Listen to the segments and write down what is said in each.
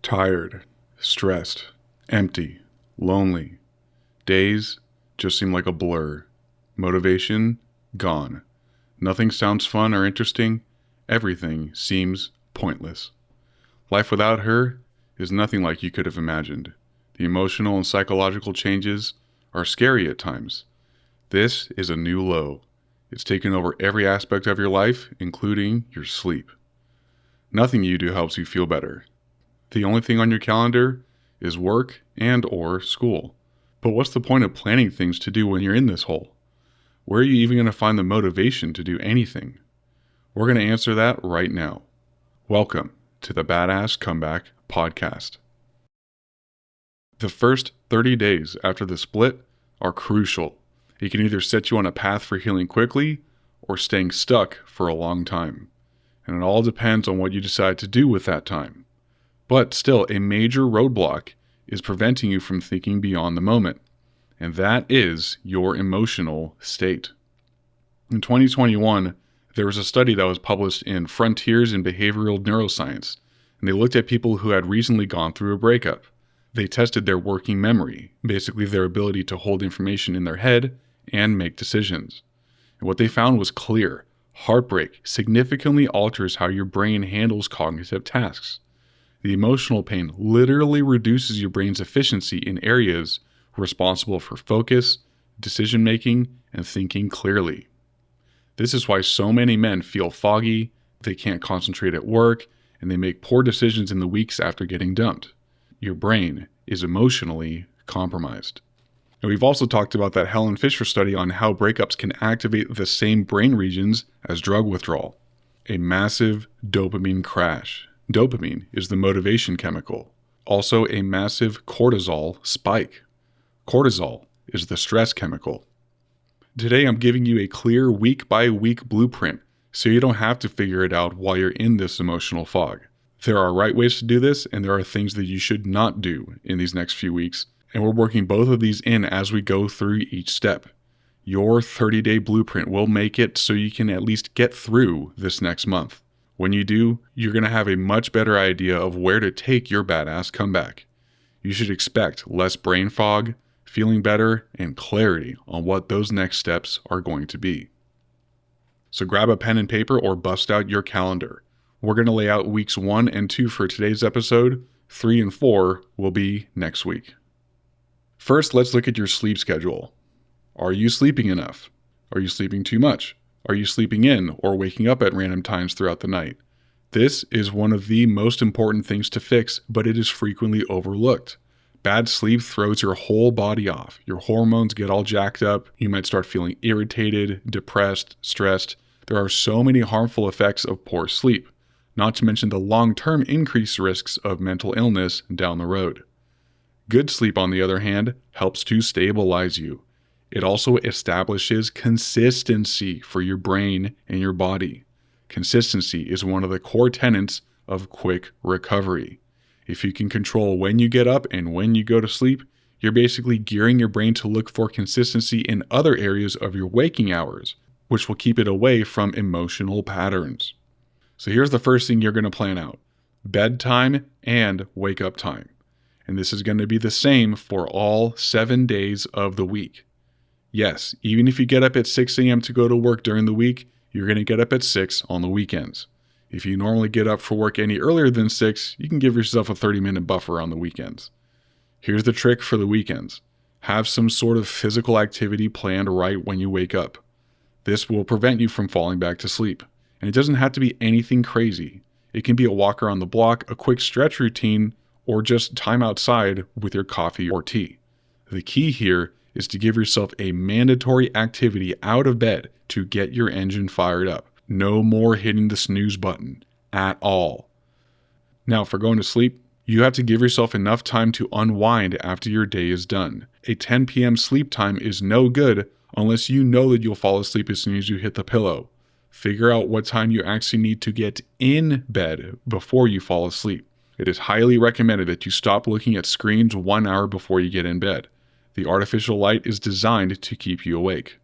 Tired, stressed, empty, lonely. Days just seem like a blur. Motivation gone. Nothing sounds fun or interesting. Everything seems pointless. Life without her is nothing like you could have imagined. The emotional and psychological changes are scary at times. This is a new low. It's taken over every aspect of your life, including your sleep. Nothing you do helps you feel better. The only thing on your calendar is work and/or school. But what's the point of planning things to do when you're in this hole? Where are you even going to find the motivation to do anything? We're going to answer that right now. Welcome to the Badass Comeback Podcast. The first 30 days after the split are crucial. It can either set you on a path for healing quickly or staying stuck for a long time. And it all depends on what you decide to do with that time. But still, a major roadblock is preventing you from thinking beyond the moment, and that is your emotional state. In 2021, there was a study that was published in Frontiers in Behavioral Neuroscience, and they looked at people who had recently gone through a breakup. They tested their working memory, basically their ability to hold information in their head and make decisions. And what they found was clear. Heartbreak significantly alters how your brain handles cognitive tasks. The emotional pain literally reduces your brain's efficiency in areas responsible for focus, decision-making, and thinking clearly. This is why so many men feel foggy, they can't concentrate at work, and they make poor decisions in the weeks after getting dumped. Your brain is emotionally compromised. And we've also talked about that Helen Fisher study on how breakups can activate the same brain regions as drug withdrawal. A massive dopamine crash. Dopamine is the motivation chemical. Also a massive cortisol spike. Cortisol is the stress chemical. Today I'm giving you a clear week-by-week blueprint so you don't have to figure it out while you're in this emotional fog. There are right ways to do this, and there are things that you should not do in these next few weeks, and we're working both of these in as we go through each step. Your 30-day blueprint will make it so you can at least get through this next month. When you do, you're going to have a much better idea of where to take your badass comeback. You should expect less brain fog, feeling better, and clarity on what those next steps are going to be. So grab a pen and paper or bust out your calendar. We're going to lay out weeks 1 and 2 for today's episode. 3 and 4 will be next week. First, let's look at your sleep schedule. Are you sleeping enough? Are you sleeping too much? Are you sleeping in or waking up at random times throughout the night? This is one of the most important things to fix, but it is frequently overlooked. Bad sleep throws your whole body off. Your hormones get all jacked up. You might start feeling irritated, depressed, stressed. There are so many harmful effects of poor sleep, not to mention the long-term increased risks of mental illness down the road. Good sleep, on the other hand, helps to stabilize you. It also establishes consistency for your brain and your body. Consistency is one of the core tenets of quick recovery. If you can control when you get up and when you go to sleep, you're basically gearing your brain to look for consistency in other areas of your waking hours, which will keep it away from emotional patterns. So here's the first thing you're going to plan out: bedtime and wake up time. And this is going to be the same for all 7 days of the week. Yes, even if you get up at 6 a.m. to go to work during the week, you're going to get up at 6 on the weekends. If you normally get up for work any earlier than 6, you can give yourself a 30-minute buffer on the weekends. Here's the trick for the weekends. Have some sort of physical activity planned right when you wake up. This will prevent you from falling back to sleep. And it doesn't have to be anything crazy. It can be a walk around the block, a quick stretch routine, or just time outside with your coffee or tea. The key here is to give yourself a mandatory activity out of bed to get your engine fired up. No more hitting the snooze button at all. Now, for going to sleep, you have to give yourself enough time to unwind after your day is done. A 10 p.m. sleep time is no good unless you know that you'll fall asleep as soon as you hit the pillow. Figure out what time you actually need to get in bed before you fall asleep. It is highly recommended that you stop looking at screens 1 hour before you get in bed. The artificial light is designed to keep you awake.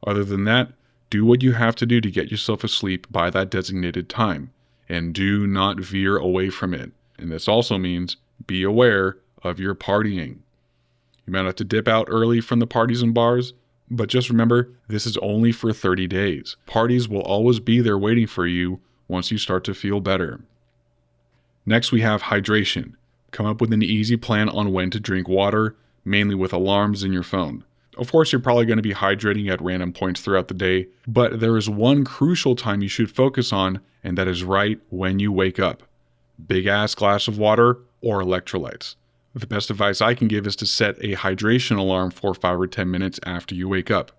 Other than that, do what you have to do to get yourself asleep by that designated time, and do not veer away from it. And this also means be aware of your partying. You might have to dip out early from the parties and bars, but just remember, this is only for 30 days. Parties will always be there waiting for you once you start to feel better. Next, we have hydration. Come up with an easy plan on when to drink water, mainly with alarms in your phone. Of course, you're probably going to be hydrating at random points throughout the day, but there is one crucial time you should focus on, and that is right when you wake up. Big ass glass of water or electrolytes. The best advice I can give is to set a hydration alarm for 5 or 10 minutes after you wake up.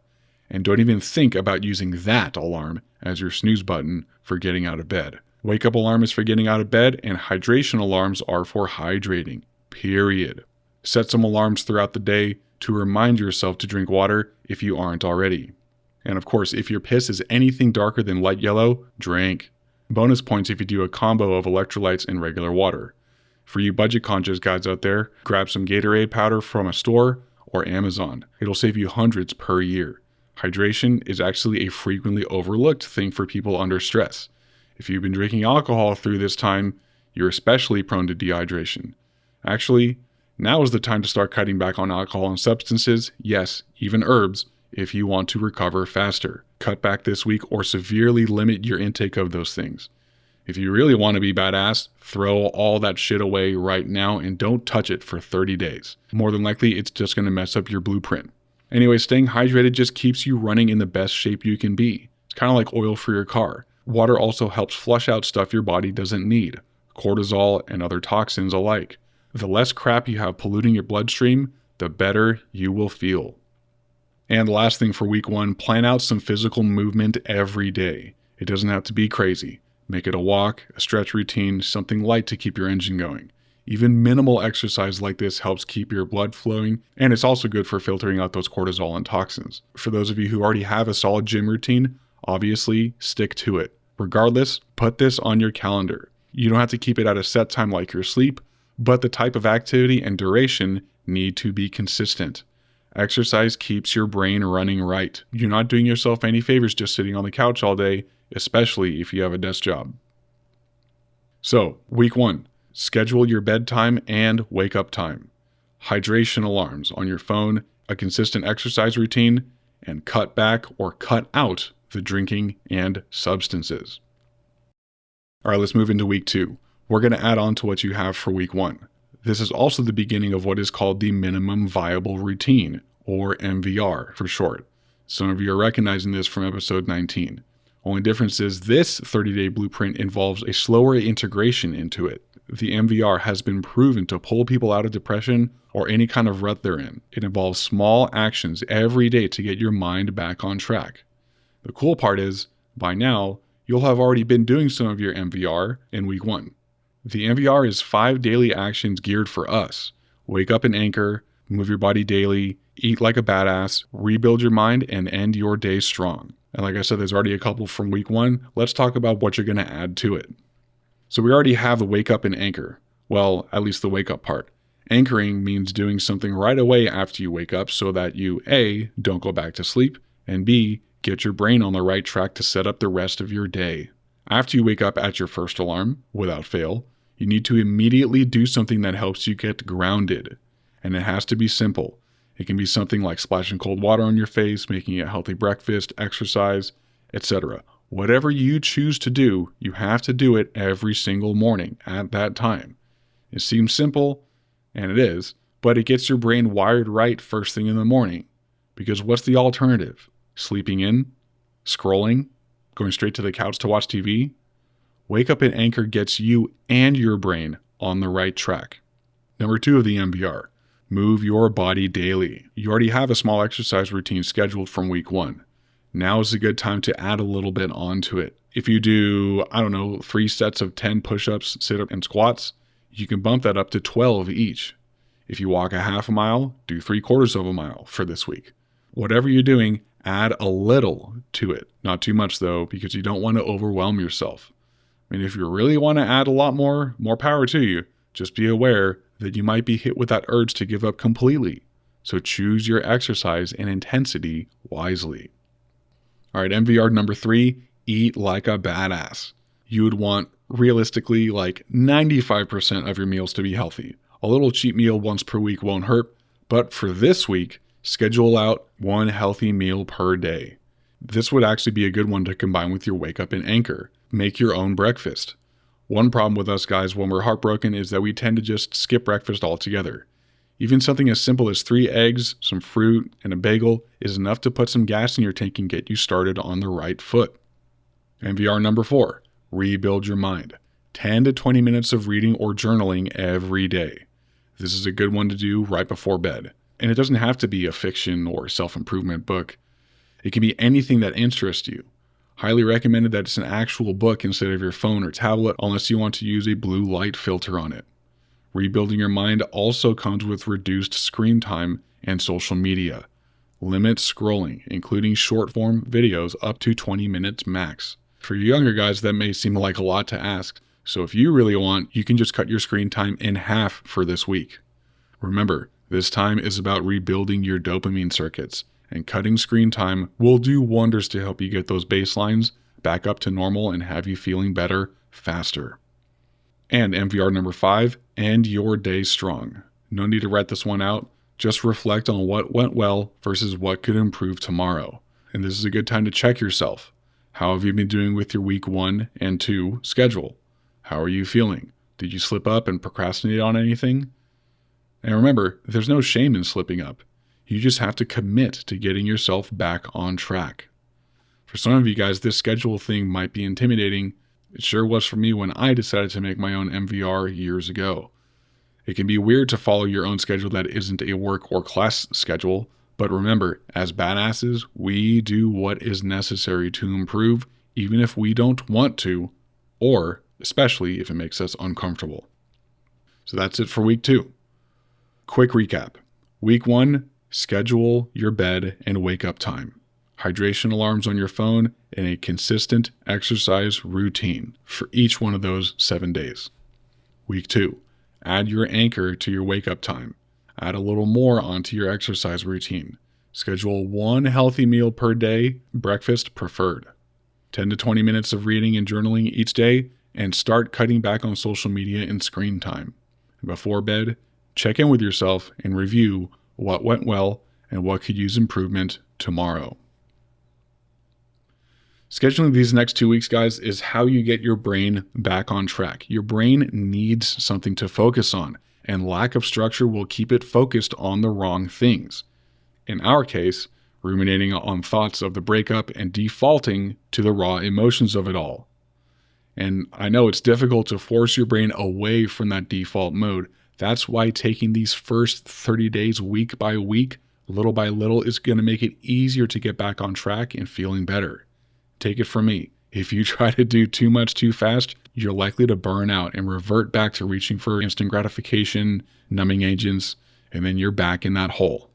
And don't even think about using that alarm as your snooze button for getting out of bed. Wake up alarm is for getting out of bed, and hydration alarms are for hydrating. Period. Set some alarms throughout the day to remind yourself to drink water if you aren't already. And of course, if your piss is anything darker than light yellow, drink. Bonus points if you do a combo of electrolytes and regular water. For you budget conscious guys out there, grab some Gatorade powder from a store or Amazon. It'll save you hundreds per year. Hydration is actually a frequently overlooked thing for people under stress. If you've been drinking alcohol through this time, you're especially prone to dehydration. Actually, now is the time to start cutting back on alcohol and substances, yes, even herbs, if you want to recover faster. Cut back this week or severely limit your intake of those things. If you really want to be badass, throw all that shit away right now and don't touch it for 30 days. More than likely, it's just going to mess up your blueprint. Anyway, staying hydrated just keeps you running in the best shape you can be. It's kind of like oil for your car. Water also helps flush out stuff your body doesn't need, cortisol and other toxins alike. The less crap you have polluting your bloodstream, the better you will feel. And the last thing for week 1, plan out some physical movement every day. It doesn't have to be crazy. Make it a walk, a stretch routine, something light to keep your engine going. Even minimal exercise like this helps keep your blood flowing, and it's also good for filtering out those cortisol and toxins. For those of you who already have a solid gym routine, obviously stick to it. Regardless, put this on your calendar. You don't have to keep it at a set time like your sleep, but the type of activity and duration need to be consistent. Exercise keeps your brain running right. You're not doing yourself any favors just sitting on the couch all day, especially if you have a desk job. So, week 1, schedule your bedtime and wake up time. Hydration alarms on your phone, a consistent exercise routine, and cut back or cut out the drinking and substances. All right, let's move into week 2. We're going to add on to what you have for week 1. This is also the beginning of what is called the minimum viable routine, or MVR for short. Some of you are recognizing this from episode 19. Only difference is this 30-day blueprint involves a slower integration into it. The MVR has been proven to pull people out of depression or any kind of rut they're in. It involves small actions every day to get your mind back on track. The cool part is, by now, you'll have already been doing some of your MVR in week 1. The MVR is 5 daily actions geared for us. Wake up and anchor, move your body daily, eat like a badass, rebuild your mind, and end your day strong. And like I said, there's already a couple from week 1. Let's talk about what you're going to add to it. So we already have the wake up and anchor. Well, at least the wake up part. Anchoring means doing something right away after you wake up so that you, A, don't go back to sleep, and B, get your brain on the right track to set up the rest of your day. After you wake up at your first alarm, without fail, you need to immediately do something that helps you get grounded. And it has to be simple. It can be something like splashing cold water on your face, making a healthy breakfast, exercise, etc. Whatever you choose to do, you have to do it every single morning at that time. It seems simple, and it is, but it gets your brain wired right first thing in the morning. Because what's the alternative? Sleeping in? Scrolling? Going straight to the couch to watch TV? Wake up and anchor gets you and your brain on the right track. Number 2 of the MVR. Move your body daily. You already have a small exercise routine scheduled from week 1. Now is a good time to add a little bit onto it. If you do, 3 sets of 10 push-ups, sit-ups, and squats, you can bump that up to 12 each. If you walk a half a mile, do 3/4 of a mile for this week. Whatever you're doing, add a little to it. Not too much though, because you don't want to overwhelm yourself. If you really want to add a lot more power to you. Just be aware that you might be hit with that urge to give up completely. So choose your exercise and intensity wisely. All right, MVR number 3, eat like a badass. You would want realistically like 95% of your meals to be healthy. A little cheat meal once per week won't hurt, but for this week, schedule out one healthy meal per day. This would actually be a good one to combine with your wake up and anchor. Make your own breakfast. One problem with us guys when we're heartbroken is that we tend to just skip breakfast altogether. Even something as simple as 3 eggs, some fruit, and a bagel is enough to put some gas in your tank and get you started on the right foot. MVR number 4, rebuild your mind. 10 to 20 minutes of reading or journaling every day. This is a good one to do right before bed. And it doesn't have to be a fiction or self-improvement book. It can be anything that interests you. Highly recommended that it's an actual book instead of your phone or tablet unless you want to use a blue light filter on it. Rebuilding your mind also comes with reduced screen time and social media. Limit scrolling, including short-form videos up to 20 minutes max. For you younger guys, that may seem like a lot to ask, so if you really want, you can just cut your screen time in half for this week. Remember, this time is about rebuilding your dopamine circuits, and cutting screen time will do wonders to help you get those baselines back up to normal and have you feeling better faster. And MVR number 5, end your day strong. No need to write this one out. Just reflect on what went well versus what could improve tomorrow. And this is a good time to check yourself. How have you been doing with your week 1 and 2 schedule? How are you feeling? Did you slip up and procrastinate on anything? And remember, there's no shame in slipping up. You just have to commit to getting yourself back on track. For some of you guys, this schedule thing might be intimidating. It sure was for me when I decided to make my own MVR years ago. It can be weird to follow your own schedule that isn't a work or class schedule, but remember, as badasses, we do what is necessary to improve, even if we don't want to, or especially if it makes us uncomfortable. So that's it for week 2. Quick recap. Week 1, schedule your bed and wake up time. Hydration alarms on your phone, and a consistent exercise routine for each one of those 7 days. Week 2, add your anchor to your wake up time. Add a little more onto your exercise routine. Schedule one healthy meal per day, breakfast preferred. 10 to 20 minutes of reading and journaling each day, and start cutting back on social media and screen time. Before bed, check in with yourself and review what went well and what could use improvement tomorrow. Scheduling these next 2 weeks, guys, is how you get your brain back on track. Your brain needs something to focus on, and lack of structure will keep it focused on the wrong things. In our case, ruminating on thoughts of the breakup and defaulting to the raw emotions of it all. And I know it's difficult to force your brain away from that default mode. That's why taking these first 30 days week by week, little by little, is going to make it easier to get back on track and feeling better. Take it from me. If you try to do too much too fast, you're likely to burn out and revert back to reaching for instant gratification, numbing agents, and then you're back in that hole.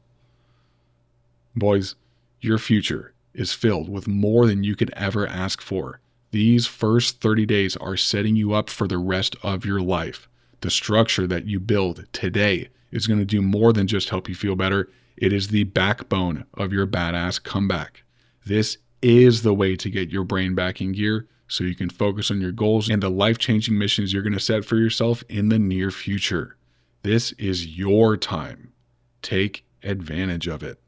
Boys, your future is filled with more than you could ever ask for. These first 30 days are setting you up for the rest of your life. The structure that you build today is going to do more than just help you feel better. It is the backbone of your badass comeback. This is the way to get your brain back in gear so you can focus on your goals and the life-changing missions you're going to set for yourself in the near future. This is your time. Take advantage of it.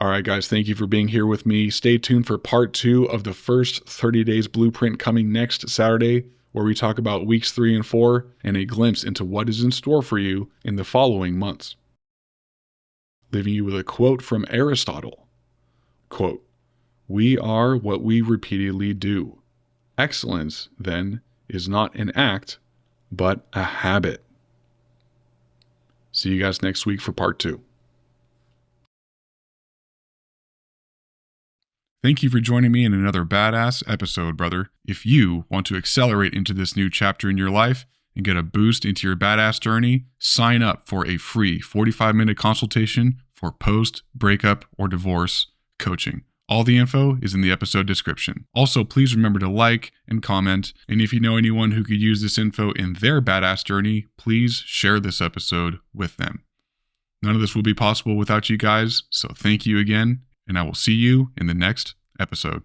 All right, guys, thank you for being here with me. Stay tuned for part 2 of the first 30 days blueprint coming next Saturday, where we talk about weeks 3 and 4 and a glimpse into what is in store for you in the following months. Leaving you with a quote from Aristotle. Quote, "We are what we repeatedly do. Excellence, then, is not an act, but a habit." See you guys next week for part 2. Thank you for joining me in another badass episode, brother. If you want to accelerate into this new chapter in your life and get a boost into your badass journey, sign up for a free 45-minute consultation for post-breakup or divorce coaching. All the info is in the episode description. Also, please remember to like and comment, and if you know anyone who could use this info in their badass journey, please share this episode with them. None of this will be possible without you guys, so thank you again, and I will see you in the next episode.